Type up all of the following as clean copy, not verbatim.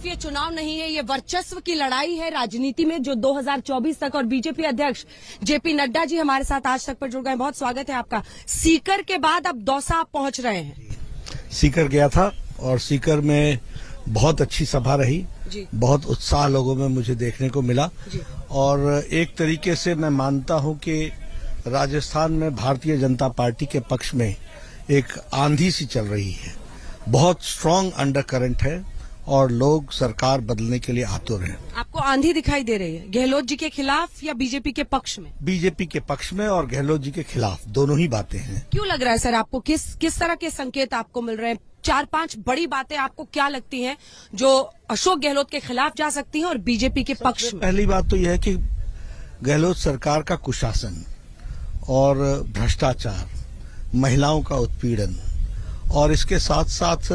सिर्फ ये चुनाव नहीं है, ये वर्चस्व की लड़ाई है राजनीति में जो 2024 तक। और बीजेपी अध्यक्ष जेपी नड्डा जी हमारे साथ आज तक पर जुड़ गए। बहुत स्वागत है आपका। सीकर के बाद अब दौसा आप पहुंच रहे हैं। सीकर गया था और सीकर में बहुत अच्छी सभा रही, बहुत उत्साह लोगों में मुझे देखने को मिला। और एक तरीके से मैं मानता हूं कि राजस्थान में भारतीय जनता पार्टी के पक्ष में एक आंधी सी चल रही है, बहुत स्ट्रांग अंडर करंट है और लोग सरकार बदलने के लिए आतुर हैं। आपको आंधी दिखाई दे रही है गहलोत जी के खिलाफ या बीजेपी के पक्ष में? बीजेपी के पक्ष में और गहलोत जी के खिलाफ, दोनों ही बातें हैं। क्यों लग रहा है सर आपको? किस तरह के संकेत आपको मिल रहे हैं? 4-5 बड़ी बातें आपको क्या लगती हैं जो अशोक गहलोत के खिलाफ जा सकती हैं और बीजेपी के पक्ष में? पहली बात तो यह है कि गहलोत सरकार का कुशासन और भ्रष्टाचार, महिलाओं का उत्पीड़न और इसके साथ साथ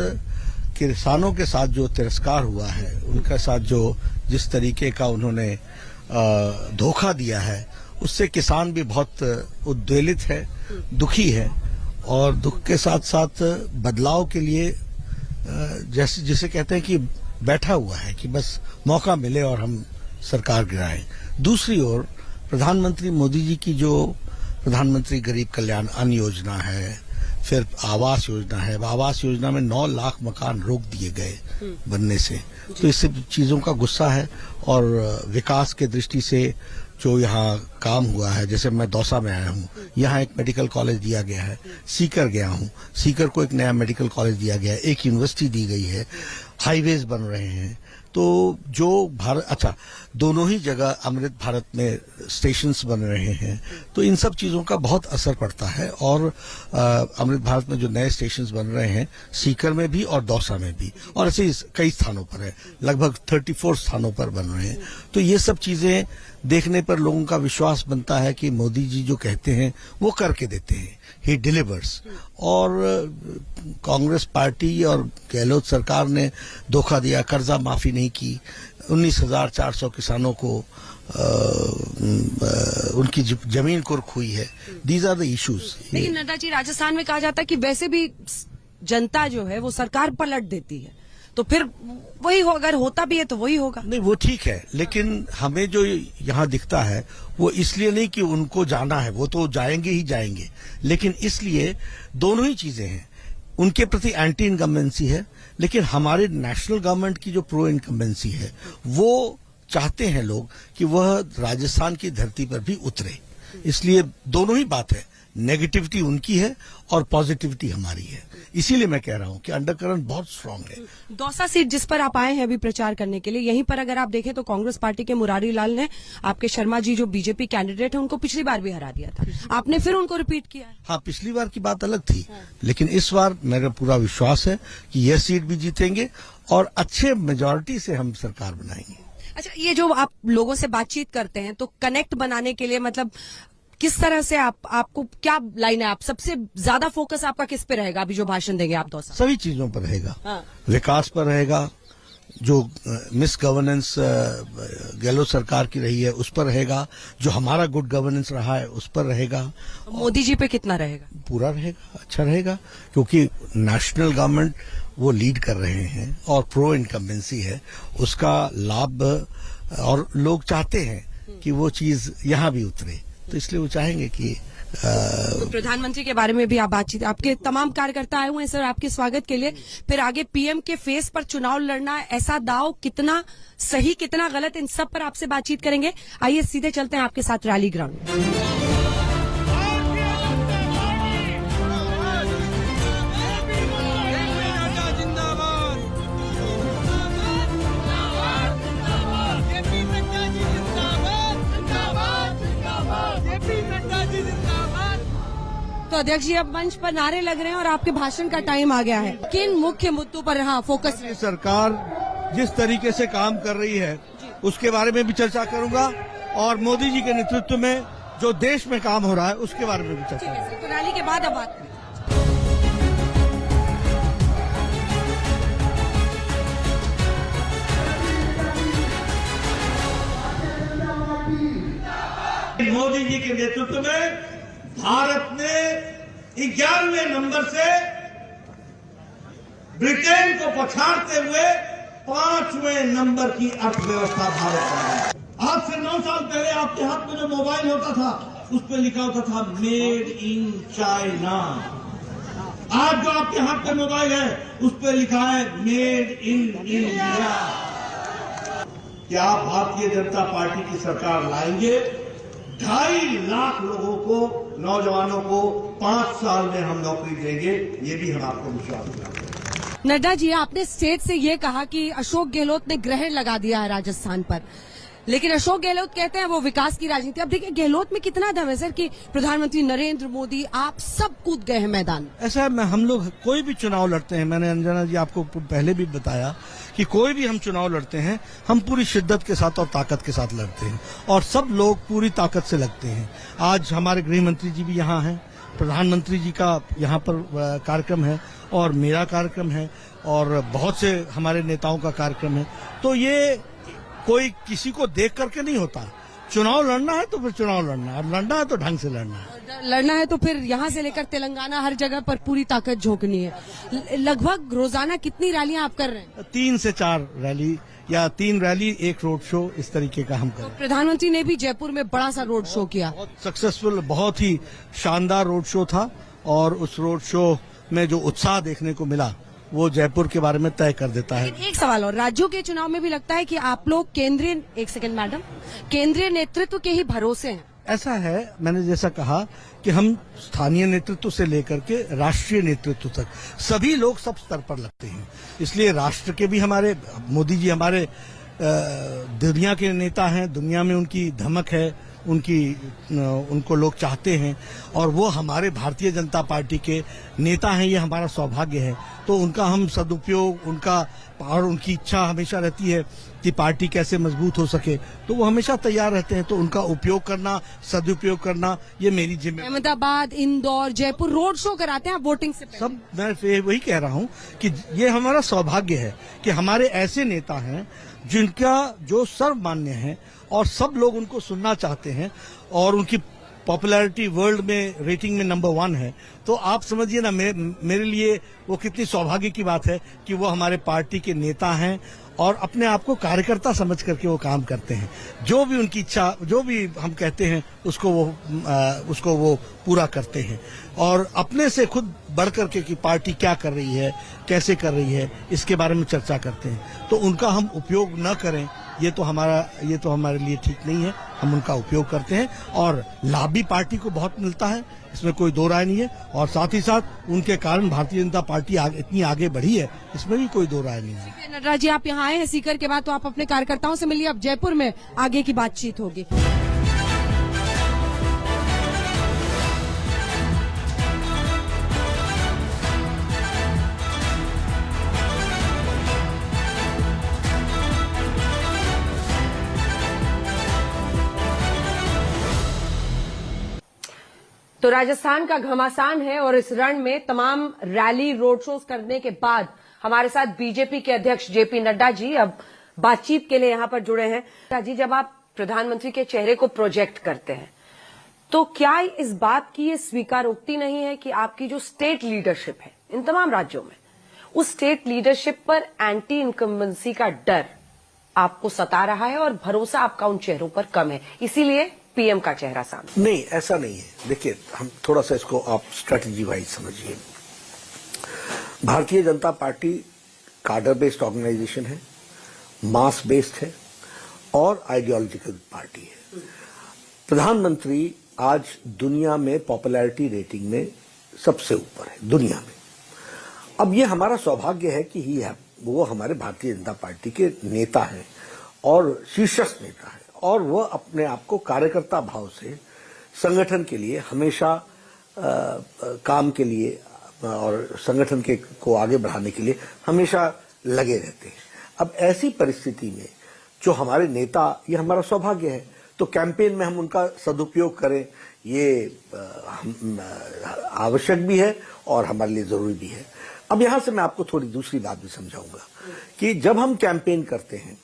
किसानों के साथ जो तिरस्कार हुआ है, उनके साथ जो जिस तरीके का उन्होंने धोखा दिया है, उससे किसान भी बहुत उद्वेलित है, दुखी है। और दुख के साथ साथ बदलाव के लिए जैसे जिसे कहते हैं कि बैठा हुआ है कि बस मौका मिले और हम सरकार गिराएं। दूसरी ओर प्रधानमंत्री मोदी जी की जो प्रधानमंत्री गरीब कल्याण अन्न योजना है, फिर आवास योजना है, आवास योजना में 9 लाख मकान रोक दिए गए बनने से, तो इससे चीजों का गुस्सा है। और विकास के दृष्टि से जो यहाँ काम हुआ है, जैसे मैं दौसा में आया हूँ, यहाँ एक मेडिकल कॉलेज दिया गया है। सीकर गया हूँ, सीकर को एक नया मेडिकल कॉलेज दिया गया है, एक यूनिवर्सिटी दी गई है, हाईवेज बन रहे हैं। तो जो भारत दोनों ही जगह अमृत भारत में स्टेशंस बन रहे हैं, तो इन सब चीजों का बहुत असर पड़ता है। और अमृत भारत में जो नए स्टेशंस बन रहे हैं, सीकर में भी और दौसा में भी, और ऐसे कई स्थानों पर है, लगभग 34 स्थानों पर बन रहे हैं। तो ये सब चीजें देखने पर लोगों का विश्वास बनता है कि मोदी जी जो कहते हैं वो करके देते हैं, ही डिलीवर्स। और कांग्रेस पार्टी और गहलोत सरकार ने धोखा दिया, कर्जा माफी नहीं की, 19,400 किसानों को उनकी जमीन कुर्क हुई है। These are the issues. लेकिन नड्डा जी, राजस्थान में कहा जाता है कि वैसे भी जनता जो है वो सरकार पलट देती है, तो फिर वही हो, अगर होता भी है तो वही होगा। नहीं, वो ठीक है, लेकिन हमें जो यहाँ दिखता है वो इसलिए नहीं कि उनको जाना है, वो तो जाएंगे ही जाएंगे, लेकिन इसलिए दोनों ही चीजें हैं। उनके प्रति एंटी इनकम्बेंसी है, लेकिन हमारे नेशनल गवर्नमेंट की जो प्रो इनकम्बेंसी है, वो चाहते हैं लोग कि वह राजस्थान की धरती पर भी उतरे। इसलिए दोनों ही बात है, नेगेटिविटी उनकी है और पॉजिटिविटी हमारी है। इसीलिए मैं कह रहा हूं कि अंडरकरंट बहुत स्ट्रांग है। दौसा सीट जिस पर आप आए हैं अभी प्रचार करने के लिए, यहीं पर अगर आप देखें तो कांग्रेस पार्टी के मुरारी लाल ने आपके शर्मा जी जो बीजेपी कैंडिडेट है उनको पिछली बार भी हरा दिया था, आपने फिर उनको रिपीट किया है। हाँ, पिछली बार की बात अलग थी, लेकिन इस बार मेरा पूरा विश्वास है कि यह सीट भी जीतेंगे और अच्छे मेजोरिटी से हम सरकार बनाएंगे। अच्छा, ये जो आप लोगों से बातचीत करते हैं तो कनेक्ट बनाने के लिए मतलब किस तरह से आपको क्या लाइन है? आप सबसे ज्यादा फोकस आपका किस पे रहेगा अभी जो भाषण देंगे आप दौसा? सभी चीजों पर रहेगा। हाँ। विकास पर रहेगा, जो मिस गवर्नेंस गहलोत सरकार की रही है उस पर रहेगा, जो हमारा गुड गवर्नेंस रहा है उस पर रहेगा। मोदी जी पे कितना रहेगा? पूरा रहेगा, अच्छा रहेगा, क्योंकि नेशनल गवर्नमेंट वो लीड कर रहे हैं और प्रो इनकम्बेंसी है, उसका लाभ और लोग चाहते हैं कि वो चीज यहाँ भी उतरे, तो इसलिए वो चाहेंगे कि तो प्रधानमंत्री के बारे में भी आप बातचीत, आपके तमाम कार्यकर्ता आए हुए हैं सर आपके स्वागत के लिए। फिर आगे पीएम के फेस पर चुनाव लड़ना, ऐसा दाव कितना सही कितना गलत, इन सब पर आपसे बातचीत करेंगे। आइए सीधे चलते हैं आपके साथ रैली ग्राउंड। तो अध्यक्ष जी, अब मंच पर नारे लग रहे हैं और आपके भाषण का टाइम आ गया है। किन मुख्य मुद्दों पर फोकस? सरकार जिस तरीके से काम कर रही है उसके बारे में भी चर्चा करूंगा और मोदी जी के नेतृत्व में जो देश में काम हो रहा है उसके बारे में भी चर्चा करूंगा। तो रैली के बाद अब बात करें। मोदी जी के नेतृत्व में भारत ने 11वें नंबर से ब्रिटेन को पछाड़ते हुए 5वें नंबर की अर्थव्यवस्था भारत का। आज से 9 साल पहले आपके हाथ में जो मोबाइल होता था उस पर लिखा होता था मेड इन चाइना। आज जो आपके हाथ में मोबाइल है उस पर लिखा है मेड इन इंडिया। क्या भारतीय जनता पार्टी की सरकार लाएंगे? 2.5 लाख लोगों को, नौजवानों को 5 साल में हम नौकरी देंगे, ये भी हम आपको विश्वास दिलाते हैं। नड्डा जी, आपने स्टेज से ये कहा कि अशोक गहलोत ने ग्रहण लगा दिया है राजस्थान पर, लेकिन अशोक गहलोत कहते हैं वो विकास की राजनीति। अब देखिए गहलोत में कितना दम है सर कि प्रधानमंत्री नरेंद्र मोदी आप सब कूद गए हैं मैदान। ऐसा है, हम लोग कोई भी चुनाव लड़ते हैं, मैंने अंजना जी आपको पहले भी बताया कि कोई भी हम चुनाव लड़ते हैं हम पूरी शिद्दत के साथ और ताकत के साथ लड़ते हैं और सब लोग पूरी ताकत से लगते हैं। आज हमारे गृह मंत्री जी भी यहाँ हैं, प्रधानमंत्री जी का यहाँ पर कार्यक्रम है और मेरा कार्यक्रम है और बहुत से हमारे नेताओं का कार्यक्रम है। तो ये कोई किसी को देख करके नहीं होता। चुनाव लड़ना है तो फिर चुनाव लड़ना है और लड़ना है तो ढंग से लड़ना है। लड़ना है तो फिर यहाँ से लेकर तेलंगाना हर जगह पर पूरी ताकत झोंकनी है। लगभग रोजाना कितनी रैलियां आप कर रहे हैं? 3 से 4 रैली या 3 रैली 1 रोड शो, इस तरीके का हम करें। प्रधानमंत्री ने भी जयपुर में बड़ा सा रोड शो किया, बहुत सक्सेसफुल, बहुत ही शानदार रोड शो था और उस रोड शो में जो उत्साह देखने को मिला वो जयपुर के बारे में तय कर देता है। एक सवाल और, राज्यों के चुनाव में भी लगता है कि आप लोग केंद्रीय, एक सेकंड मैडम, केंद्रीय नेतृत्व के ही भरोसे हैं। ऐसा है, मैंने जैसा कहा कि हम स्थानीय नेतृत्व से लेकर के राष्ट्रीय नेतृत्व तक सभी लोग सब स्तर पर लगते हैं। इसलिए राष्ट्र के भी हमारे मोदी जी हमारे दुनिया के नेता हैं, दुनिया में उनकी धमक है, उनको लोग चाहते हैं और वो हमारे भारतीय जनता पार्टी के नेता हैं। ये हमारा सौभाग्य है। तो उनका हम सदुपयोग, उनकी इच्छा हमेशा रहती है कि पार्टी कैसे मजबूत हो सके, तो वो हमेशा तैयार रहते हैं। तो उनका उपयोग करना, सदुपयोग करना, ये मेरी जिम्मेदारी। अहमदाबाद, इंदौर, जयपुर रोड शो कराते हैं वोटिंग से पहले। सब मैं वही कह रहा हूँ कि ये हमारा सौभाग्य है कि हमारे ऐसे नेता हैं जिनका जो सर्वमान्य है और सब लोग उनको सुनना चाहते हैं और उनकी पॉपुलैरिटी वर्ल्ड में रेटिंग में नंबर 1 है। तो आप समझिए ना, मेरे लिए वो कितनी सौभाग्य की बात है कि वो हमारे पार्टी के नेता हैं और अपने आप को कार्यकर्ता समझ करके वो काम करते हैं। जो भी उनकी इच्छा, जो भी हम कहते हैं उसको वो पूरा करते हैं और अपने से खुद बढ़ करके कि पार्टी क्या कर रही है, कैसे कर रही है, इसके बारे में चर्चा करते हैं। तो उनका हम उपयोग न करें, ये तो हमारे लिए ठीक नहीं है। हम उनका उपयोग करते हैं और लाभ भी पार्टी को बहुत मिलता है, इसमें कोई दो राय नहीं है। और साथ ही साथ उनके कारण भारतीय जनता पार्टी इतनी आगे बढ़ी है, इसमें भी कोई दो राय नहीं है। नड्डा जी, आप यहाँ आए हैं सीकर के बाद, तो आप अपने कार्यकर्ताओं से मिलिए। अब जयपुर में आगे की बातचीत होगी। तो राजस्थान का घमासान है और इस रण में तमाम रैली, रोड शोज करने के बाद हमारे साथ बीजेपी के अध्यक्ष जेपी नड्डा जी अब बातचीत के लिए यहां पर जुड़े हैं। नड्डा जी, जब आप प्रधानमंत्री के चेहरे को प्रोजेक्ट करते हैं तो क्या इस बात की ये स्वीकारोक्ति नहीं है कि आपकी जो स्टेट लीडरशिप है इन तमाम राज्यों में, उस स्टेट लीडरशिप पर एंटी इनकम्बेंसी का डर आपको सता रहा है और भरोसा आपका उन चेहरों पर कम है, इसीलिए पीएम का चेहरा सामने? नहीं, ऐसा नहीं है। देखिए, हम थोड़ा सा इसको आप स्ट्रेटजी वाइज समझिए। भारतीय जनता पार्टी कार्डर बेस्ड ऑर्गेनाइजेशन है, मास बेस्ड है और आइडियोलॉजिकल पार्टी है। प्रधानमंत्री आज दुनिया में पॉपुलैरिटी रेटिंग में सबसे ऊपर है दुनिया में। अब ये हमारा सौभाग्य है कि वो हमारे भारतीय जनता पार्टी के नेता हैं और शीर्षस्थ नेता है और वह अपने आप को कार्यकर्ता भाव से संगठन के लिए हमेशा काम के लिए और संगठन को आगे बढ़ाने के लिए हमेशा लगे रहते हैं। अब ऐसी परिस्थिति में जो हमारे नेता, ये हमारा सौभाग्य है, तो कैंपेन में हम उनका सदुपयोग करें, ये आवश्यक भी है और हमारे लिए जरूरी भी है। अब यहां से मैं आपको थोड़ी दूसरी बात भी समझाऊंगा कि जब हम कैंपेन करते हैं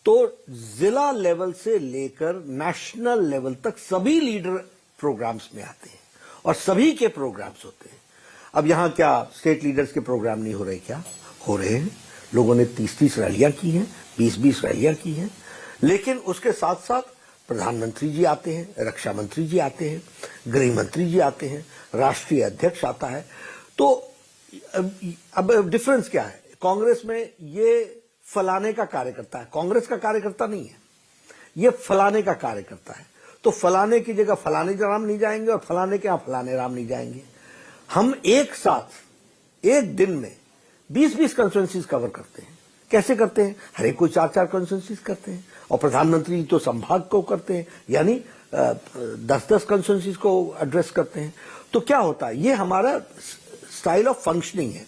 तो जिला लेवल से लेकर नेशनल लेवल तक सभी लीडर प्रोग्राम्स में आते हैं और सभी के प्रोग्राम्स होते हैं। अब यहां क्या स्टेट लीडर्स के प्रोग्राम नहीं हो रहे? क्या हो रहे हैं? लोगों ने 30-30 रैलियां की हैं, 20-20 रैलियां की हैं, लेकिन उसके साथ साथ प्रधानमंत्री जी आते हैं, रक्षा मंत्री जी आते हैं, गृह मंत्री जी आते हैं, राष्ट्रीय अध्यक्ष आता है। तो अब डिफरेंस क्या है? कांग्रेस में ये फलाने का कार्यकर्ता है, कांग्रेस का कार्यकर्ता नहीं है, ये फलाने का कार्यकर्ता है। तो फलाने की जगह फलाने राम नहीं जाएंगे और फलाने के यहां फलाने राम नहीं जाएंगे। हम एक साथ एक दिन में 20-20 कॉन्स्टिट्यूएंसीज कवर करते हैं। कैसे करते हैं? हर एक कोई 4-4 कॉन्स्टिट्यूएंसीज करते हैं, और प्रधानमंत्री तो संभाग को करते हैं, यानी 10-10 कॉन्स्टिट्यूएंसीज को एड्रेस करते हैं। तो क्या होता है, ये हमारा स्टाइल ऑफ फंक्शनिंग है,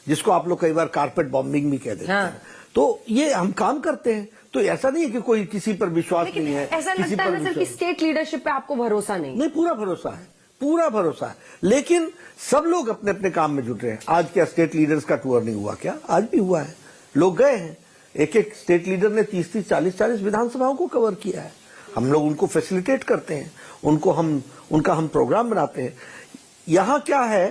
जिसको आप लोग कई बार कारपेट बॉम्बिंग भी कह देते हैं। तो ये हम काम करते हैं। तो ऐसा नहीं है कि कोई किसी पर विश्वास नहीं है, ऐसा लगता है ना सर कि स्टेट लीडरशिप पे आपको भरोसा नहीं? पूरा भरोसा है, पूरा भरोसा है। लेकिन सब लोग अपने अपने काम में जुट रहे हैं। आज क्या स्टेट लीडर्स का टूर नहीं हुआ क्या? आज भी हुआ है, लोग गए हैं। एक एक स्टेट लीडर ने 30-30, 40-40 विधानसभाओं को कवर किया है। हम लोग उनको फैसिलिटेट करते हैं, उनका हम प्रोग्राम बनाते हैं। यहां क्या है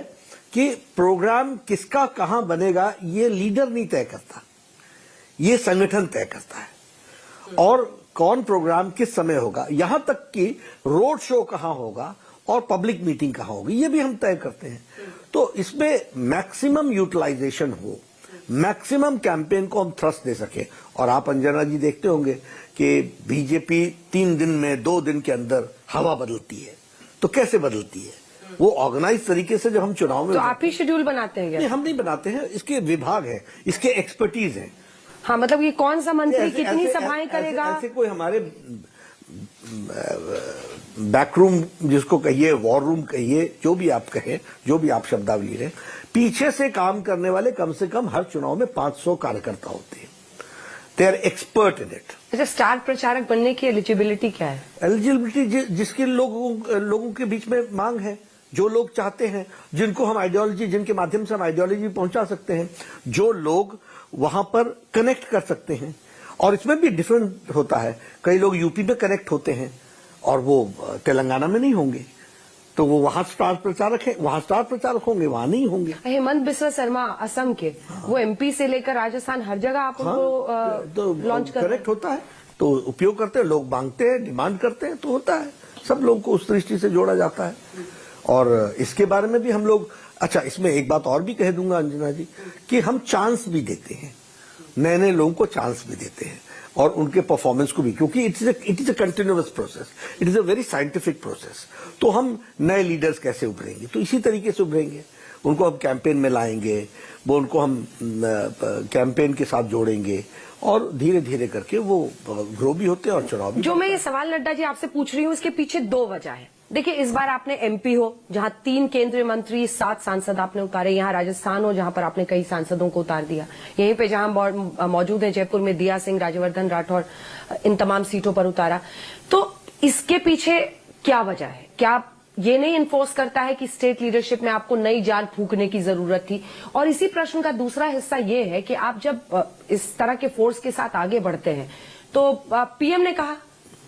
कि प्रोग्राम किसका कहां बनेगा ये लीडर नहीं तय करता, ये संगठन तय करता है। और कौन प्रोग्राम किस समय होगा, यहां तक कि रोड शो कहां होगा और पब्लिक मीटिंग कहां होगी, ये भी हम तय करते हैं। तो इसमें मैक्सिमम यूटिलाइजेशन हो, मैक्सिमम कैंपेन को हम थ्रस्ट दे सके। और आप अंजना जी देखते होंगे कि बीजेपी 3 दिन में 2 दिन के अंदर हवा बदलती है। तो कैसे बदलती है? वो ऑर्गेनाइज तरीके से जब हम चुनाव में, तो आप ही शेड्यूल बनाते हैं क्या? नहीं, हम नहीं बनाते हैं, इसके विभाग है, इसके एक्सपर्टीज है। हाँ, मतलब ये कौन सा मंत्री कितनी सभाएं करेगा? ऐसे कोई हमारे बैकरूम जिसको कहिए, वॉर रूम कहिए, जो भी आप कहें, जो भी आप शब्दावली रहे, पीछे से काम करने वाले कम से कम हर चुनाव में 500 कार्यकर्ता होते हैं। They are expert in it. अच्छा, स्टार प्रचारक बनने की एलिजिबिलिटी क्या है? एलिजिबिलिटी जिसके लोगों के बीच में मांग है, जो लोग चाहते हैं, जिनको हम आइडियोलॉजी, जिनके माध्यम से हम आइडियोलॉजी पहुंचा सकते हैं, जो लोग वहां पर कनेक्ट कर सकते हैं। और इसमें भी डिफरेंट होता है, कई लोग यूपी में कनेक्ट होते हैं और वो तेलंगाना में नहीं होंगे, तो वो वहां स्टार प्रचारक है, वहां स्टार प्रचारक होंगे, वहां नहीं होंगे। हेमंत बिस्वा शर्मा असम के, वो एमपी से लेकर राजस्थान हर जगह आप उनको लॉन्च कर करेक्ट होता है, तो उपयोग करते हैं लोग, मांगते हैं, डिमांड करते हैं, तो होता है। सब लोगों को उस दृष्टि से जोड़ा जाता है। और इसके बारे में भी हम लोग, अच्छा, इसमें एक बात और भी कह दूंगा अंजना जी, कि हम चांस भी देते हैं, नए नए लोगों को चांस भी देते हैं, और उनके परफॉर्मेंस को भी, क्योंकि it is a continuous process, it is a very scientific process. तो हम नए लीडर्स कैसे उभरेंगे, तो इसी तरीके से उभरेंगे। उनको हम कैंपेन में लाएंगे, वो उनको हम कैंपेन के साथ जोड़ेंगे, और धीरे धीरे करके वो ग्रो भी होते हैं और चुनाव भी। जो मैं ये सवाल नड्डा जी आपसे पूछ रही हूँ, इसके पीछे 2 वजह है। देखिए, इस बार आपने एमपी हो जहां 3 केंद्रीय मंत्री, 7 सांसद आपने उतारे, यहाँ राजस्थान हो जहां पर आपने कई सांसदों को उतार दिया, यहीं पे जहां मौजूद है जयपुर में दिया सिंह, राज्यवर्धन राठौर, इन तमाम सीटों पर उतारा। तो इसके पीछे क्या वजह है? क्या ये नहीं इन्फोर्स करता है कि स्टेट लीडरशिप में आपको नई जान फूंकने की जरूरत थी? और इसी प्रश्न का दूसरा हिस्सा ये है कि आप जब इस तरह के फोर्स के साथ आगे बढ़ते हैं, तो पीएम ने कहा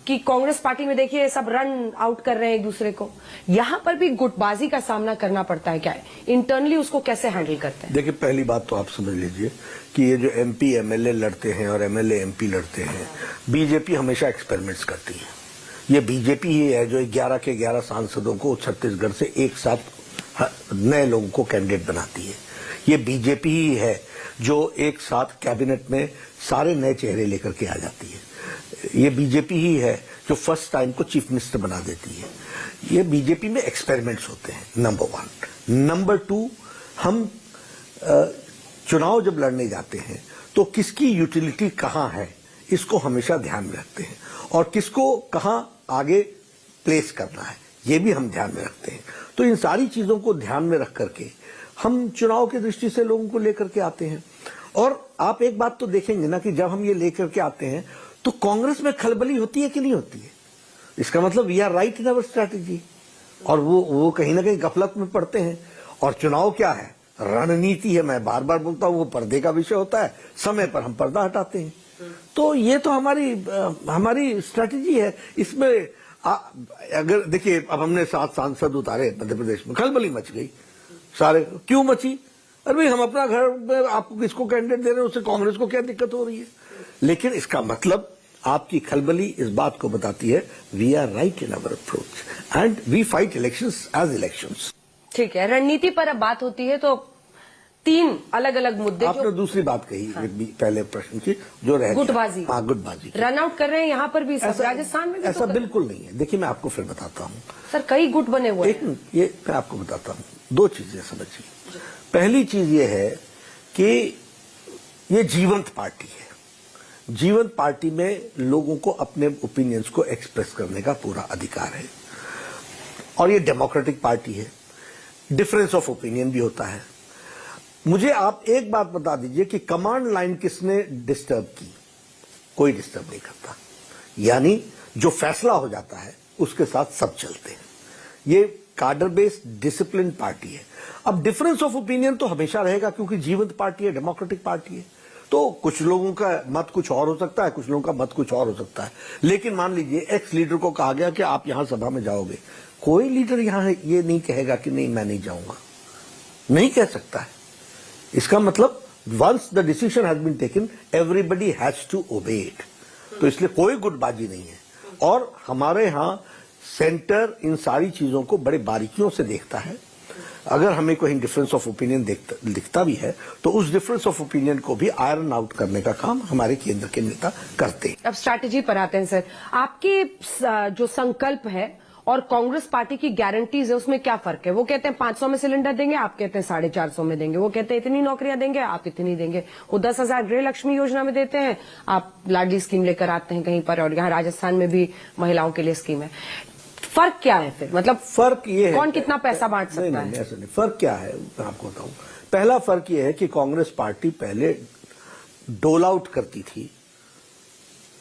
कि कांग्रेस पार्टी में देखिए सब रन आउट कर रहे हैं एक दूसरे को, यहां पर भी गुटबाजी का सामना करना पड़ता है। क्या है इंटरनली उसको कैसे हैंडल करते हैं? देखिए, पहली बात तो आप समझ लीजिए कि ये जो एमपी एमएलए लड़ते हैं और एमएलए एमपी लड़ते हैं, बीजेपी हमेशा एक्सपेरिमेंट्स करती है। ये बीजेपी ही है जो 11 के 11 सांसदों को छत्तीसगढ़ से एक साथ नए लोगों को कैंडिडेट बनाती है। ये बीजेपी ही है जो एक साथ कैबिनेट में सारे नए चेहरे लेकर के आ जाती है। ये बीजेपी ही है जो फर्स्ट टाइम को चीफ मिनिस्टर बना देती है। ये बीजेपी में एक्सपेरिमेंट्स होते हैं, नंबर 1। नंबर 2, हम चुनाव जब लड़ने जाते हैं तो किसकी यूटिलिटी कहां है, इसको हमेशा ध्यान में रखते हैं, और किसको कहां आगे प्लेस करना है, ये भी हम ध्यान में रखते हैं। तो इन सारी चीजों को ध्यान में रख करके हम चुनाव की दृष्टि से लोगों को लेकर के आते हैं। और आप एक बात तो देखेंगे ना कि जब हम ये लेकर के आते हैं तो कांग्रेस में खलबली होती है कि नहीं होती है? इसका मतलब we are right in our strategy, और वो कहीं ना कहीं गफलत में पड़ते हैं। और चुनाव क्या है? रणनीति है। मैं बार बार बोलता हूं, वो पर्दे का विषय होता है, समय पर हम पर्दा हटाते हैं। तो ये तो हमारी स्ट्रैटेजी है। इसमें अगर देखिए, अब हमने 7 सांसद उतारे मध्य प्रदेश में, खलबली मच गई सारे। क्यों मची? अरे भाई हम अपना घर में आपको किसको कैंडिडेट दे रहे हैं, उससे कांग्रेस को क्या दिक्कत हो रही है। लेकिन इसका मतलब आपकी खलबली इस बात को बताती है we are right in our approach and we fight elections as elections. ठीक है, रणनीति पर अब बात होती है तो 3 अलग अलग मुद्दे आपने जो दूसरी बात कही पहले प्रश्न की जो रह गुटबाजी। हाँ, गुटबाजी रन आउट कर रहे हैं यहाँ पर भी, सब राजस्थान में भी ऐसा तो बिल्कुल नहीं है। देखिए मैं आपको फिर बताता हूँ। सर कई गुट बने हुए एक ये मैं आपको बताता हूँ, 2 चीजें समझिए। पहली चीज ये है कि ये जीवंत पार्टी है। जीवंत पार्टी में लोगों को अपने ओपिनियंस को एक्सप्रेस करने का पूरा अधिकार है और ये डेमोक्रेटिक पार्टी है। डिफरेंस ऑफ ओपिनियन भी होता है। मुझे आप एक बात बता दीजिए कि कमांड लाइन किसने डिस्टर्ब की? कोई डिस्टर्ब नहीं करता। यानी जो फैसला हो जाता है उसके साथ सब चलते हैं। ये कार्डर बेस्ड डिसिप्लिन पार्टी है। अब डिफरेंस ऑफ ओपिनियन तो हमेशा रहेगा क्योंकि जीवंत पार्टी है, डेमोक्रेटिक पार्टी है। तो कुछ लोगों का मत कुछ और हो सकता है, कुछ लोगों का मत कुछ और हो सकता है। लेकिन मान लीजिए एक्स लीडर को कहा गया कि आप यहां सभा में जाओगे, कोई लीडर यहां ये नहीं कहेगा कि नहीं मैं नहीं जाऊंगा, नहीं कह सकता है। इसका मतलब once the decision has been taken everybody has to obey it. तो इसलिए कोई गुटबाजी नहीं है और हमारे यहां सेंटर इन सारी चीजों को बड़े बारीकियों से देखता है। अगर हमें कोई डिफरेंस ऑफ ओपिनियन दिखता भी है तो उस डिफरेंस ऑफ ओपिनियन को भी आयरन आउट करने का काम हमारे केंद्र के नेता करते हैं। अब स्ट्रैटेजी पर आते हैं सर। आपके जो संकल्प है और कांग्रेस पार्टी की गारंटीज है उसमें क्या फर्क है? वो कहते हैं 500 में सिलेंडर देंगे, आप कहते हैं 450 में देंगे। वो कहते हैं इतनी नौकरियां देंगे, आप इतनी देंगे। वो 10,000 गृह लक्ष्मी योजना में देते हैं, आप लाडली स्कीम लेकर आते हैं कहीं पर, और यहाँ राजस्थान में भी महिलाओं के लिए स्कीम है। फर्क क्या है फिर? मतलब फर्क ये है कौन कितना पैसा बांट सकता है? नहीं, ऐसा नहीं। फर्क क्या है मैं आपको बताऊं। पहला फर्क ये है कि कांग्रेस पार्टी पहले डोल आउट करती थी,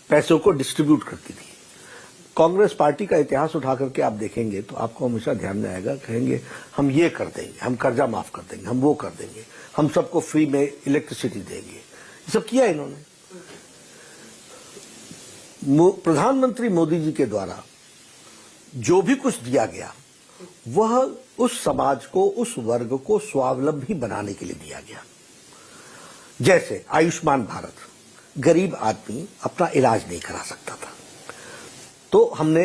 पैसों को डिस्ट्रीब्यूट करती थी। कांग्रेस पार्टी का इतिहास उठा करके आप देखेंगे तो आपको हमेशा ध्यान में आएगा, कहेंगे हम ये कर देंगे, हम कर्जा माफ कर देंगे, हम वो कर देंगे, हम सबको फ्री में इलेक्ट्रिसिटी देंगे। ये सब किया इन्होंने। प्रधानमंत्री मोदी जी के द्वारा जो भी कुछ दिया गया वह उस समाज को, उस वर्ग को स्वावलंबी बनाने के लिए दिया गया। जैसे आयुष्मान भारत, गरीब आदमी अपना इलाज नहीं करा सकता था तो हमने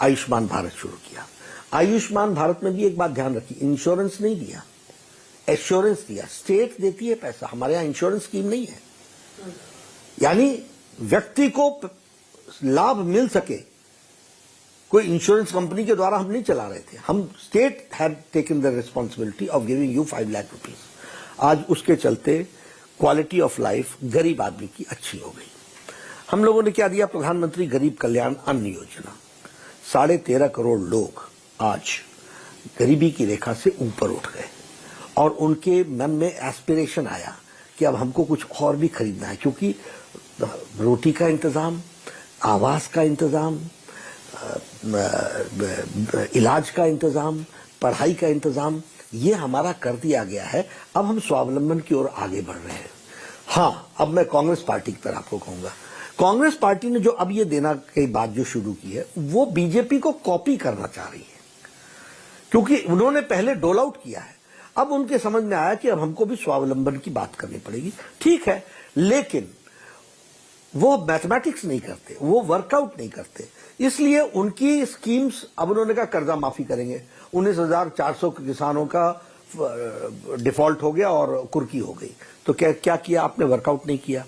आयुष्मान भारत शुरू किया। आयुष्मान भारत में भी एक बात ध्यान रखी, इंश्योरेंस नहीं दिया, एश्योरेंस दिया। स्टेट देती है पैसा, हमारे यहां इंश्योरेंस स्कीम नहीं है। यानी व्यक्ति को लाभ मिल सके, कोई इंश्योरेंस कंपनी के द्वारा हम नहीं चला रहे थे। हम state had taken the responsibility of giving you 5 lakh rupees. आज उसके चलते क्वालिटी ऑफ लाइफ गरीब आदमी की अच्छी हो गई। हम लोगों ने क्या दिया? प्रधानमंत्री गरीब कल्याण अन्न योजना। 13.5 करोड़ लोग आज गरीबी की रेखा से ऊपर उठ गए और उनके मन में एस्पिरेशन आया कि अब हमको कुछ और भी खरीदना है, क्योंकि रोटी का इंतजाम, आवास का इंतजाम, इलाज का इंतजाम, पढ़ाई का इंतजाम ये हमारा कर दिया गया है। अब हम स्वावलंबन की ओर आगे बढ़ रहे हैं। हां, अब मैं कांग्रेस पार्टी पर आपको कहूंगा, कांग्रेस पार्टी ने जो अब ये देना की बात जो शुरू की है वो बीजेपी को कॉपी करना चाह रही है, क्योंकि उन्होंने पहले डोल आउट किया है। अब उनके समझ में आया कि अब हमको भी स्वावलंबन की बात करनी पड़ेगी। ठीक है, लेकिन वो मैथमेटिक्स नहीं करते, वो वर्कआउट नहीं करते, इसलिए उनकी स्कीम्स अब उन्होंने कहा कर्जा माफी करेंगे। 19,400 किसानों का डिफॉल्ट हो गया और कुर्की हो गई। तो क्या किया आपने? वर्कआउट नहीं किया।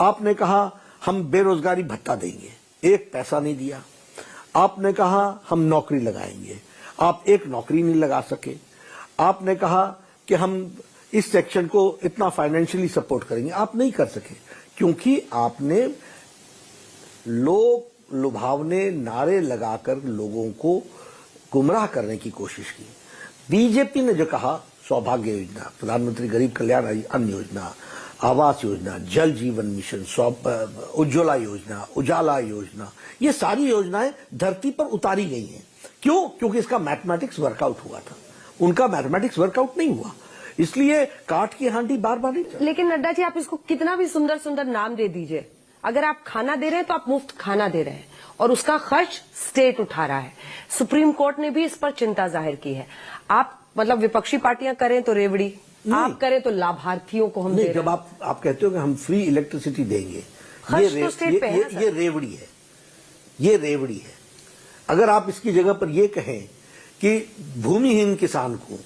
आपने कहा हम बेरोजगारी भत्ता देंगे, एक पैसा नहीं दिया। आपने कहा हम नौकरी लगाएंगे, आप एक नौकरी नहीं लगा सके। आपने कहा कि हम इस सेक्शन को इतना फाइनेंशियली सपोर्ट करेंगे, आप नहीं कर सके, क्योंकि आपने लोग लुभावने नारे लगाकर लोगों को गुमराह करने की कोशिश की। बीजेपी ने जो कहा, सौभाग्य योजना, प्रधानमंत्री गरीब कल्याण अन्न योजना, आवास योजना, जल जीवन मिशन, उज्ज्वला योजना, उजाला योजना, ये सारी योजनाएं धरती पर उतारी गई हैं। क्यों? क्योंकि इसका मैथमेटिक्स वर्कआउट हुआ था। उनका मैथमेटिक्स वर्कआउट नहीं हुआ, इसलिए काट की हांडी बार बार नहीं चली। लेकिन नड्डा जी, आप इसको कितना भी सुंदर सुंदर नाम दे दीजिए, अगर आप खाना दे रहे हैं तो आप मुफ्त खाना दे रहे हैं और उसका खर्च स्टेट उठा रहा है। सुप्रीम कोर्ट ने भी इस पर चिंता जाहिर की है। आप मतलब विपक्षी पार्टियां करें तो रेवड़ी, आप करें तो लाभार्थियों को हम दे नहीं, रहे जब आप कहते हो कि हम फ्री इलेक्ट्रिसिटी देंगे, खर्च तो स्टेट पे है ना, ये रेवड़ी है, ये रेवड़ी है। अगर आप इसकी जगह पर ये कहें कि भूमिहीन किसान को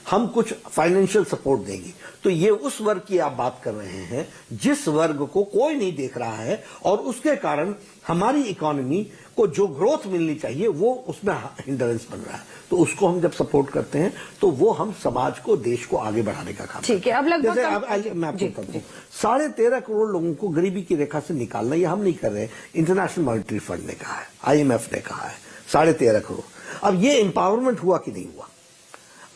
हम कुछ फाइनेंशियल सपोर्ट देंगे, तो ये उस वर्ग की आप बात कर रहे हैं जिस वर्ग को कोई नहीं देख रहा है, और उसके कारण हमारी इकोनॉमी को जो ग्रोथ मिलनी चाहिए वो उसमें हिंडरेंस बन रहा है। तो उसको हम जब सपोर्ट करते हैं तो वो हम समाज को, देश को आगे बढ़ाने का काम ठीक है। अब लगभग जैसे मैं आपको बताता हूं, 13.5 करोड़ लोगों को गरीबी की रेखा से निकालना, ये हम नहीं कर रहे हैं, इंटरनेशनल मॉनेटरी फंड ने कहा है, IMF ने कहा है 13.5 करोड़। अब ये एम्पावरमेंट हुआ कि नहीं हुआ?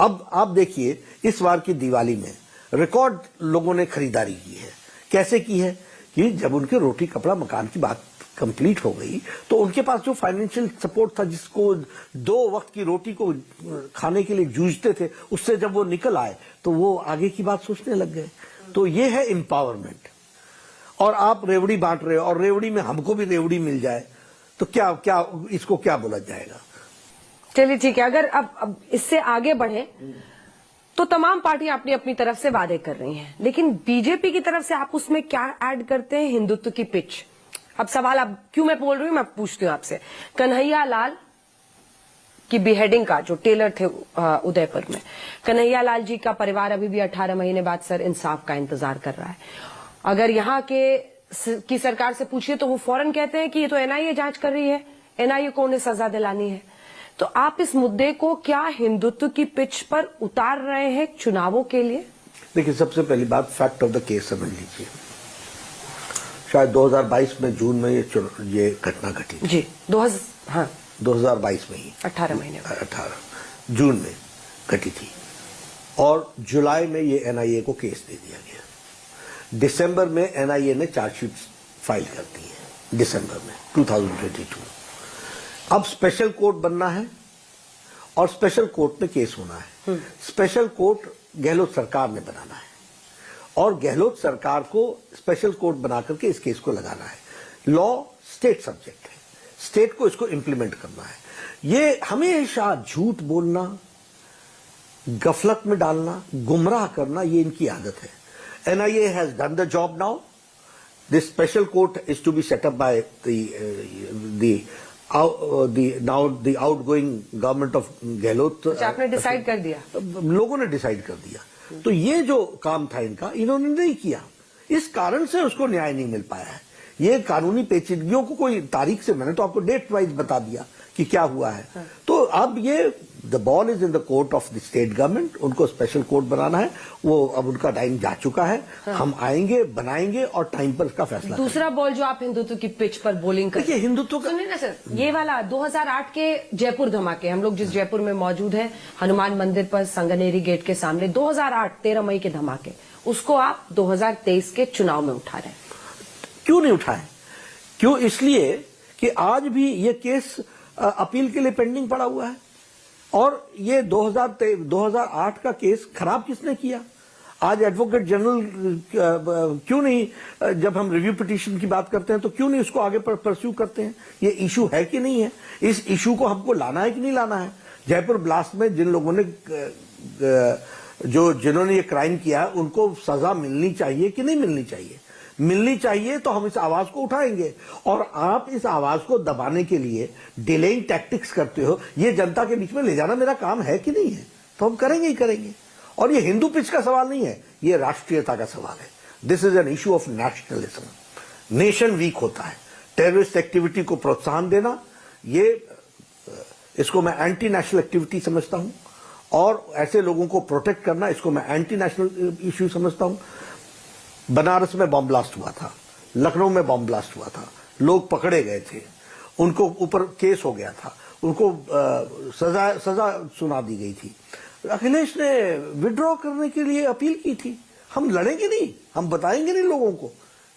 अब आप देखिए, इस बार की दिवाली में रिकॉर्ड लोगों ने खरीदारी की है। कैसे की है कि जब उनके रोटी कपड़ा मकान की बात कंप्लीट हो गई तो उनके पास जो फाइनेंशियल सपोर्ट था, जिसको 2 वक्त की रोटी को खाने के लिए जूझते थे, उससे जब वो निकल आए तो वो आगे की बात सोचने लग गए। तो ये है एम्पावरमेंट। और आप रेवड़ी बांट रहे हो, और रेवड़ी में हमको भी रेवड़ी मिल जाए तो क्या क्या इसको क्या बोला जाएगा? चलिए ठीक है। अगर अब इससे आगे बढ़े तो तमाम पार्टियां अपनी अपनी तरफ से वादे कर रही हैं, लेकिन बीजेपी की तरफ से आप उसमें क्या ऐड करते हैं? हिंदुत्व की पिच। अब सवाल, अब क्यों मैं बोल रही हूं, मैं पूछती हूं आपसे। कन्हैया लाल की बिहेडिंग का जो टेलर थे उदयपुर में, कन्हैया लाल जी का परिवार अभी भी 18 महीने बाद सर इंसाफ का इंतजार कर रहा है। अगर यहाँ की सरकार से पूछिए तो वो फौरन कहते हैं कि ये तो NIA जांच कर रही है, NIA को उन्हें सजा दिलानी है। तो आप इस मुद्दे को क्या हिंदुत्व की पिच पर उतार रहे हैं चुनावों के लिए? देखिए, सबसे पहली बात, फैक्ट ऑफ द केस समझ लीजिए। शायद 2022 में जून में ये घटना घटी जी। 2022 में ही 18 महीने 18 जून में घटी थी, और जुलाई में ये NIA को केस दे दिया गया। दिसंबर में NIA ने चार्जशीट फाइल कर दी है, दिसंबर में 2022। अब स्पेशल कोर्ट बनना है और स्पेशल कोर्ट में केस होना है। स्पेशल कोर्ट गहलोत सरकार ने बनाना है, और गहलोत सरकार को स्पेशल कोर्ट बना करके इस केस को लगाना है। लॉ स्टेट सब्जेक्ट है, स्टेट को इसको इंप्लीमेंट करना है। ये हमेशा झूठ बोलना, गफलत में डालना, गुमराह करना, ये इनकी आदत है। NIA has done the job now. This special court is to be set up by the outgoing government of Gehlot. आपने डिसाइड कर दिया? लोगों ने डिसाइड कर दिया। तो ये जो काम था इनका, इन्होंने नहीं किया, इस कारण से उसको न्याय नहीं मिल पाया है। ये कानूनी पेचीदगियों को कोई तारीख से, मैंने तो आपको डेट वाइज बता दिया कि क्या हुआ है। तो अब ये the ball is in the court of the state government. उनको स्पेशल कोर्ट बनाना है, वो अब उनका टाइम जा चुका है। हम आएंगे, बनाएंगे, और टाइम पर इसका फैसला दूसरा बॉल जो आप हिंदुत्व की पिच पर बोलिंग करते हैं, हिंदुत्व का, सुनिए ना सर, ये वाला 2008 के जयपुर धमाके, हम लोग जिस जयपुर में मौजूद हैं, हनुमान मंदिर पर संगनेरी गेट के सामने 2008 13 मई के धमाके, उसको आप 2023 के चुनाव में उठा रहे हैं। क्यों नहीं उठाए? क्यों? इसलिए कि आज भी ये केस अपील के लिए पेंडिंग पड़ा हुआ है। और ये 2008 का केस खराब किसने किया? आज एडवोकेट जनरल क्यों नहीं, जब हम रिव्यू पिटीशन की बात करते हैं तो क्यों नहीं उसको आगे परस्यू करते हैं? ये इशू है कि नहीं है? इस इशू को हमको लाना है कि नहीं लाना है? जयपुर ब्लास्ट में जिन लोगों ने जिन्होंने ये क्राइम किया, उनको सजा मिलनी चाहिए कि नहीं मिलनी चाहिए? मिलनी चाहिए, तो हम इस आवाज को उठाएंगे। और आप इस आवाज को दबाने के लिए डिलेइंग टैक्टिक्स करते हो, ये जनता के बीच में ले जाना मेरा काम है कि नहीं है? तो हम करेंगे ही करेंगे। और ये हिंदू पिच का सवाल नहीं है, ये राष्ट्रीयता का सवाल है। This is an issue of nationalism. Nation weak होता है, टेररिस्ट एक्टिविटी को प्रोत्साहन देना, इसको मैं एंटी नेशनल एक्टिविटी समझता हूं, और ऐसे लोगों को प्रोटेक्ट करना, इसको मैं एंटी नेशनल इश्यू समझता हूं। बनारस में बॉम्ब ब्लास्ट हुआ था, लखनऊ में बॉम्ब ब्लास्ट हुआ था, लोग पकड़े गए थे, उनको ऊपर केस हो गया था, उनको सजा सुना दी गई थी। अखिलेश ने विड्रॉ करने के लिए अपील की थी। हम लड़ेंगे नहीं, हम बताएंगे नहीं लोगों को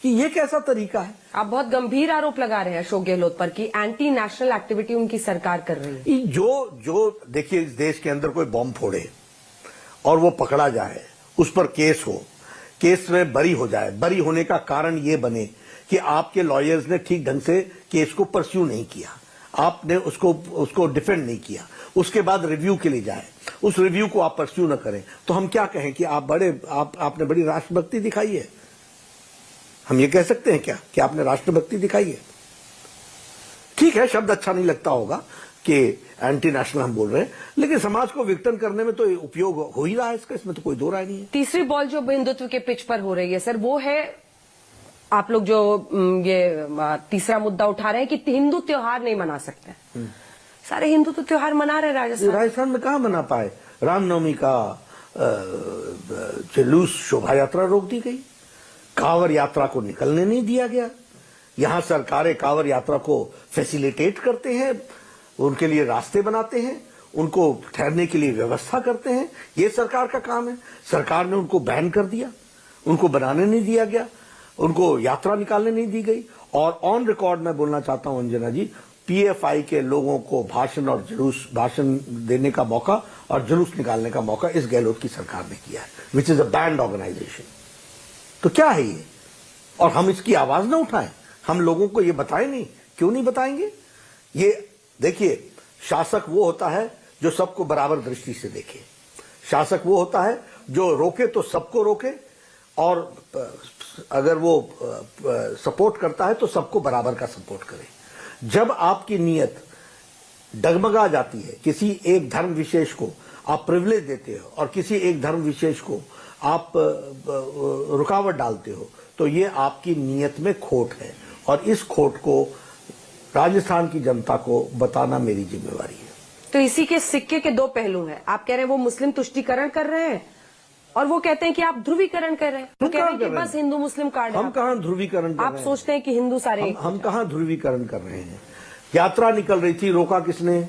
कि ये कैसा तरीका है। आप बहुत गंभीर आरोप लगा रहे हैं अशोक गहलोत पर कि एंटी नेशनल एक्टिविटी उनकी सरकार कर रही है। जो देखिए, इस देश के अंदर कोई बॉम्ब फोड़े और वो पकड़ा जाए, उस पर केस हो, केस में बरी हो जाए, बरी होने का कारण ये बने कि आपके लॉयर्स ने ठीक ढंग से केस को परस्यू नहीं किया, आपने उसको डिफेंड नहीं किया, उसके बाद रिव्यू के लिए जाए, उस रिव्यू को आप परस्यू न करें, तो हम क्या कहें कि आपने बड़ी राष्ट्रभक्ति दिखाई है? हम ये कह सकते हैं क्या कि आपने राष्ट्रभक्ति दिखाई है? ठीक है, शब्द अच्छा नहीं लगता होगा कि एंटी नेशनल हम बोल रहे हैं, लेकिन समाज को विघटन करने में तो उपयोग हो ही रहा है इसका, इसमें तो कोई दो राय नहीं है। तीसरी बॉल जो हिंदुत्व के पिच पर हो रही है सर, वो है आप लोग जो ये तीसरा मुद्दा उठा रहे हैं कि हिंदू त्योहार नहीं मना सकते। सारे हिंदू तो त्योहार मना रहे राजस्थान में कहां मना पाए? रामनवमी का जुलूस शोभा यात्रा रोक दी गई, कांवड़ यात्रा को निकलने नहीं दिया गया। यहां सरकारें कांवड़ यात्रा को फैसिलिटेट करते हैं, उनके लिए रास्ते बनाते हैं, उनको ठहरने के लिए व्यवस्था करते हैं। ये सरकार का काम है। सरकार ने उनको बैन कर दिया, उनको बनाने नहीं दिया गया, उनको यात्रा निकालने नहीं दी गई। और ऑन रिकॉर्ड मैं बोलना चाहता हूं अंजना जी, पीएफआई के लोगों को भाषण देने का मौका और जुलूस निकालने का मौका इस गहलोत की सरकार ने किया है, which is a banned organisation. तो क्या है ये? और हम इसकी आवाज न उठाएं, हम लोगों को ये बताएं नहीं? क्यों नहीं बताएंगे? ये देखिए, शासक वो होता है जो सबको बराबर दृष्टि से देखे। शासक वो होता है जो रोके तो सबको रोके, और अगर वो सपोर्ट करता है तो सबको बराबर का सपोर्ट करे। जब आपकी नीयत डगमगा जाती है, किसी एक धर्म विशेष को आप प्रिविलेज देते हो और किसी एक धर्म विशेष को आप रुकावट डालते हो, तो ये आपकी नीयत में खोट है, और इस खोट को राजस्थान की जनता को बताना मेरी जिम्मेवारी है। तो इसी के सिक्के के दो पहलू हैं। आप कह रहे हैं वो मुस्लिम तुष्टीकरण कर रहे हैं, और वो कहते हैं कि आप ध्रुवीकरण कर रहे हैं। वो कह रहे हैं कि बस हिंदू मुस्लिम कार्ड। हम कहां ध्रुवीकरण कर रहे हैं? आप सोचते हैं कि हिंदू सारे हम कहां ध्रुवीकरण कर रहे हैं? यात्रा निकल रही थी, रोका किसने?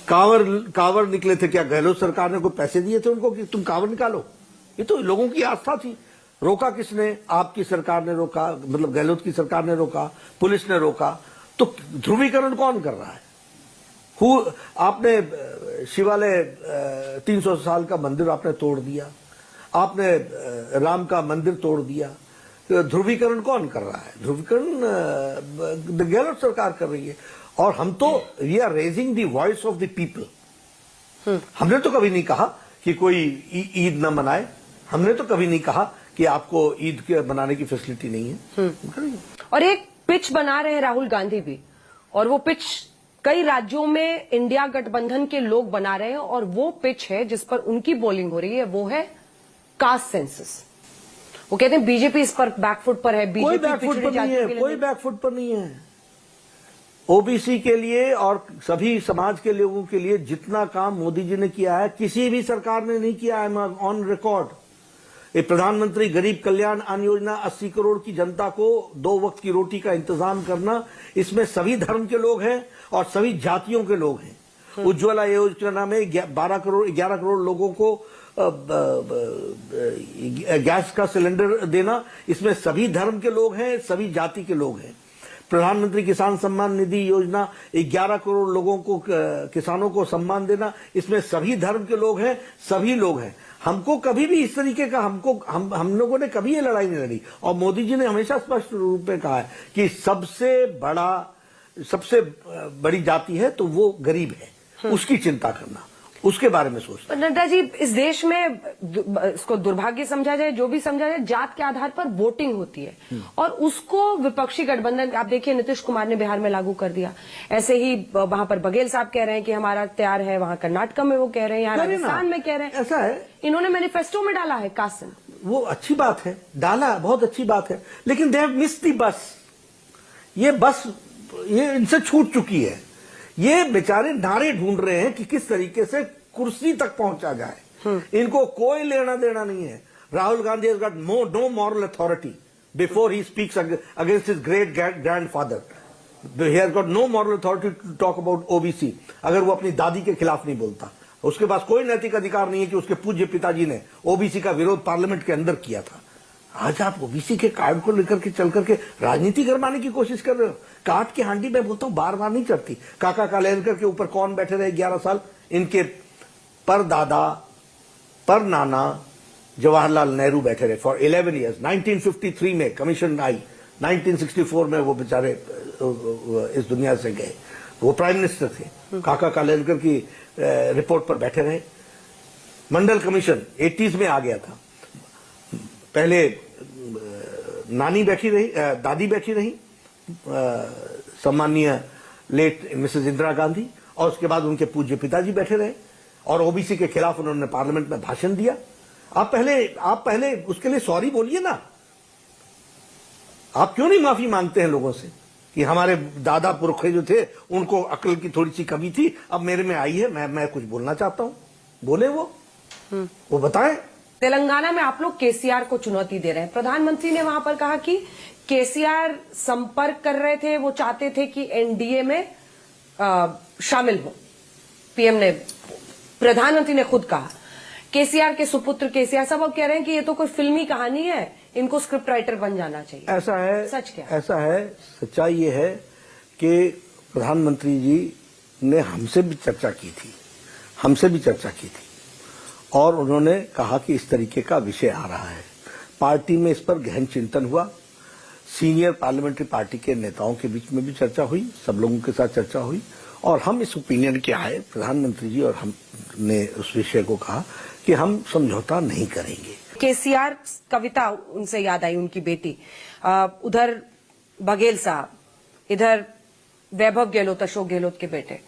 कांवड़ निकले थे, क्या गहलोत सरकार ने कोई पैसे दिए थे उनको कि तुम कांवड़ निकालो? ये तो लोगों की आस्था थी। रोका किसने? आपकी सरकार ने रोका, मतलब गहलोत की सरकार ने रोका, पुलिस ने रोका। तो ध्रुवीकरण कौन कर रहा है? आपने शिवालय 300 साल का मंदिर आपने तोड़ दिया, आपने राम का मंदिर तोड़ दिया। ध्रुवीकरण कौन कर रहा है? ध्रुवीकरण गहलोत सरकार कर रही है। और हम तो we are raising the voice of the people. हमने तो कभी नहीं कहा कि कोई ईद न मनाए, हमने तो कभी नहीं कहा कि आपको ईद के मनाने की फैसिलिटी नहीं है। और एक पिच बना रहे हैं राहुल गांधी भी, और वो पिच कई राज्यों में इंडिया गठबंधन के लोग बना रहे हैं, और वो पिच है जिस पर उनकी बॉलिंग हो रही है, वो है कास्ट सेंसस। वो कहते हैं बीजेपी इस पर बैकफुट पर है। कोई बैकफुट पर नहीं है, कोई बैकफुट पर नहीं है। ओबीसी के लिए और सभी समाज के लोगों के लिए जितना काम मोदी जी ने किया है, किसी भी सरकार ने नहीं किया है। ऑन रिकॉर्ड, ये प्रधानमंत्री गरीब कल्याण अन्न योजना, 80 करोड़ की जनता को 2 वक्त की रोटी का इंतजाम करना, इसमें सभी धर्म के लोग हैं और सभी जातियों के लोग हैं। उज्ज्वला योजना में 11 करोड़ लोगों को गैस का सिलेंडर देना, इसमें सभी धर्म के लोग हैं, सभी जाति के लोग हैं। प्रधानमंत्री किसान सम्मान निधि योजना, 11 करोड़ लोगों को, किसानों को सम्मान देना, इसमें सभी धर्म के लोग हैं, सभी लोग हैं। हमको कभी भी इस तरीके का हम लोगों ने कभी ये लड़ाई नहीं लड़ी। और मोदी जी ने हमेशा स्पष्ट रूप में कहा है कि सबसे बड़ी जाति है तो वो गरीब है, उसकी चिंता करना, उसके बारे में सोचना। नड्डा जी, इस देश में इसको दुर्भाग्य समझा जाए, जो भी समझा जाए, जात के आधार पर वोटिंग होती है, और उसको विपक्षी गठबंधन, आप देखिए नीतीश कुमार ने बिहार में लागू कर दिया। ऐसे ही वहां पर बघेल साहब कह रहे हैं कि हमारा तैयार है, वहां कर्नाटक में वो कह रहे हैं, यहाँ राजस्थान में कह रहे हैं। ऐसा है, इन्होंने मैनिफेस्टो में डाला है कास्ट। वो अच्छी बात है, डाला, बहुत अच्छी बात है, लेकिन they have missed the bus. ये इनसे छूट चुकी है। ये बेचारे नारे ढूंढ रहे हैं कि किस तरीके से कुर्सी तक पहुंचा जाए। इनको कोई लेना देना नहीं है। Rahul Gandhi has got no moral authority before he speaks against his great grandfather. He has got no moral authority to talk about OBC, अगर वो अपनी दादी के खिलाफ नहीं बोलता। उसके पास कोई नैतिक अधिकार नहीं है कि उसके पूज्य पिताजी ने ओबीसी का विरोध पार्लियामेंट के अंदर किया था। आज आप ओबीसी के कार्ड को लेकर के चल करके राजनीति करवाने की कोशिश कर रहे हो। काट की हांडी, मैं बोलता हूं, बार बार नहीं चढ़ती। काका कालेलकर के ऊपर कौन बैठे रहे 11 साल? इनके पर दादा, पर नाना जवाहरलाल नेहरू बैठे रहे फॉर 11 ईयर्स। 1953 में कमीशन आई, 1964 में वो बेचारे इस दुनिया से गए। वो प्राइम मिनिस्टर थे, काका कालेलकर की रिपोर्ट पर बैठे रहे। मंडल कमीशन 80s में आ गया था। पहले नानी बैठी रही, दादी बैठी रही, सम्माननीय लेट मिसेस इंदिरा गांधी, और उसके बाद उनके पूज्य पिताजी बैठे रहे और ओबीसी के खिलाफ उन्होंने पार्लियामेंट में भाषण दिया। आप पहले उसके लिए सॉरी बोलिए ना। आप क्यों नहीं माफी मांगते हैं लोगों से कि हमारे दादा पुरखे जो थे उनको अक्ल की थोड़ी सी कमी थी, अब मेरे में आई है, मैं कुछ बोलना चाहता हूं। बोले वो बताएं। तेलंगाना में आप लोग केसीआर को चुनौती दे रहे हैं। प्रधानमंत्री ने वहां पर कहा कि केसीआर संपर्क कर रहे थे, वो चाहते थे कि एनडीए में शामिल हो। पीएम ने, प्रधानमंत्री ने खुद कहा। केसीआर के सुपुत्र केसीआर सब अब कह रहे हैं कि ये तो कोई फिल्मी कहानी है, इनको स्क्रिप्ट राइटर बन जाना चाहिए। ऐसा है, सच क्या? ऐसा है, सच्चाई ये है कि प्रधानमंत्री जी ने हमसे भी चर्चा की थी और उन्होंने कहा कि इस तरीके का विषय आ रहा है। पार्टी में इस पर गहन चिंतन हुआ, सीनियर पार्लियामेंट्री पार्टी के नेताओं के बीच में भी चर्चा हुई, सब लोगों के साथ चर्चा हुई और हम इस ओपिनियन के आए, प्रधानमंत्री जी और हमने उस विषय को कहा कि हम समझौता नहीं करेंगे। केसीआर कविता उनसे याद आई, उनकी बेटी, उधर बघेल साहब, इधर वैभव गहलोत, अशोक गहलोत के बेटे।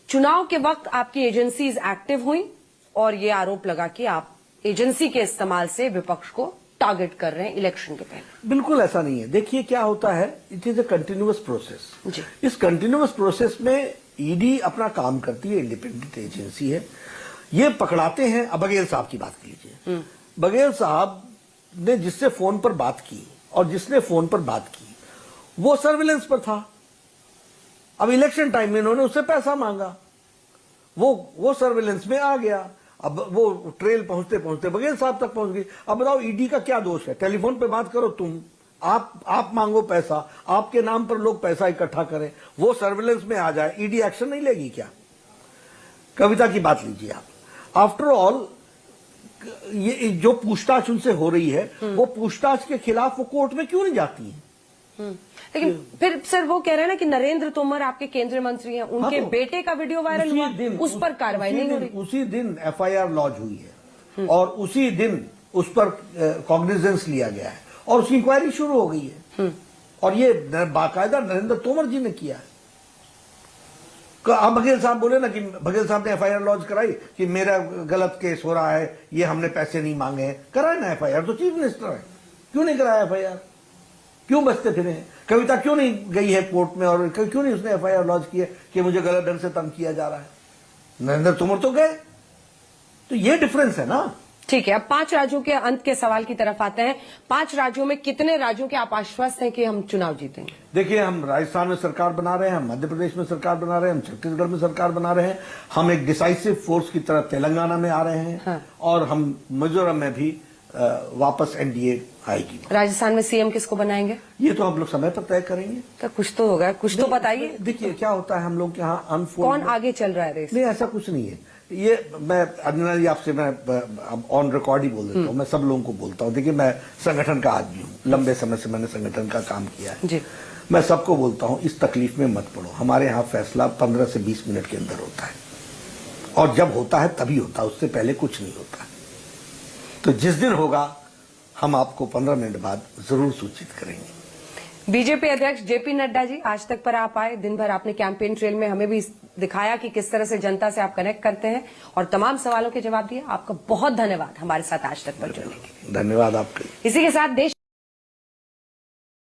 चुनाव के वक्त आपकी एजेंसीज एक्टिव हुई और ये आरोप लगा कि आप एजेंसी के इस्तेमाल से विपक्ष को टारगेट कर रहे हैं इलेक्शन के पहले। बिल्कुल ऐसा नहीं है। देखिए क्या होता है, it is a continuous process. इस कंटिन्यूअस प्रोसेस में ईडी अपना काम करती है, इंडिपेंडेंट एजेंसी है। ये पकड़ाते हैं। अब बघेल साहब की बात कीजिए। बघेल साहब ने जिससे फोन पर बात की और जिसने फोन पर बात की वो सर्विलेंस पर था। अब इलेक्शन टाइम में इन्होंने उससे पैसा मांगा, वो सर्विलेंस में आ गया। अब वो ट्रेल पहुंचते पहुंचते बघेल साहब तक पहुंच गई। अब बताओ ईडी का क्या दोष है? टेलीफोन पे बात करो तुम, आप मांगो पैसा, आपके नाम पर लोग पैसा इकट्ठा करें, वो सर्विलेंस में आ जाए, ईडी एक्शन नहीं लेगी क्या? कविता की बात लीजिए आप। आफ्टर ऑल ये जो पूछताछ उनसे हो रही है, वो पूछताछ के खिलाफ वो कोर्ट में क्यों नहीं जाती है? लेकिन फिर सर वो कह रहे हैं ना कि नरेंद्र तोमर आपके केंद्रीय मंत्री हैं, उनके बेटे का वीडियो वायरल हुआ, उस पर कार्रवाई नहीं हो रही। उसी दिन एफआईआर लॉन्च हुई है और उसी दिन उस पर कॉग्निजेंस लिया गया है और उसकी इंक्वायरी शुरू हो गई है और ये बाकायदा नरेंद्र तोमर जी ने किया है। अब बघेल साहब बोले ना कि बघेल साहब ने एफआईआर लॉन्च कराई कि मेरा गलत केस हो रहा है, ये हमने पैसे नहीं मांगे हैं। कराए ना एफआईआर, तो चीफ मिनिस्टर है, क्यों नहीं कराया एफआईआर? क्यों बचते फिरे हैं? कविता क्यों नहीं गई है कोर्ट में और क्यों नहीं उसने एफआईआर लॉन्च की है कि मुझे गलत ढंग से तंग किया जा रहा है? नरेंद्र तोमर तो गए। तो ये डिफरेंस है ना। ठीक है, अब 5 राज्यों के अंत के सवाल की तरफ आते हैं। 5 राज्यों में कितने राज्यों के आप आश्वस्त हैं कि हम चुनाव जीतेंगे? देखिए, हम राजस्थान में सरकार बना रहे हैं, हम मध्य प्रदेश में सरकार बना रहे हैं, हम छत्तीसगढ़ में सरकार बना रहे हैं, हम एक डिसाइसिव फोर्स की तरह तेलंगाना में आ रहे हैं। हाँ। और हम मिजोरम में भी वापस एनडीए आएगी। राजस्थान में सीएम किसको बनाएंगे? ये तो हम लोग समय पर तय करेंगे। तो कुछ तो होगा, कुछ तो बताइए। देखिए क्या होता है, हम लोग यहाँ अनफोल्ड, कौन आगे चल रहा है रेस? नहीं ऐसा कुछ नहीं है। ये मैं अंजना जी आपसे मैं ऑन रिकॉर्ड ही बोल देता हूँ, मैं सब लोगों को बोलता हूँ। देखिए मैं संगठन का आदमी हूँ, लंबे समय से मैंने संगठन का काम किया है जी। मैं सबको बोलता हूँ इस तकलीफ में मत पड़ो। हमारे यहाँ फैसला 15 से 20 मिनट के अंदर होता है और जब होता है तभी होता है, उससे पहले कुछ नहीं होता। तो जिस दिन होगा हम आपको 15 मिनट बाद जरूर सूचित करेंगे। बीजेपी अध्यक्ष जेपी नड्डा जी, आज तक पर आप आए, दिन भर आपने कैंपेन ट्रेल में हमें भी दिखाया कि किस तरह से जनता से आप कनेक्ट करते हैं और तमाम सवालों के जवाब दिए। आपका बहुत धन्यवाद हमारे साथ आज तक पर जुड़ने के लिए। धन्यवाद आपका। इसी के साथ देश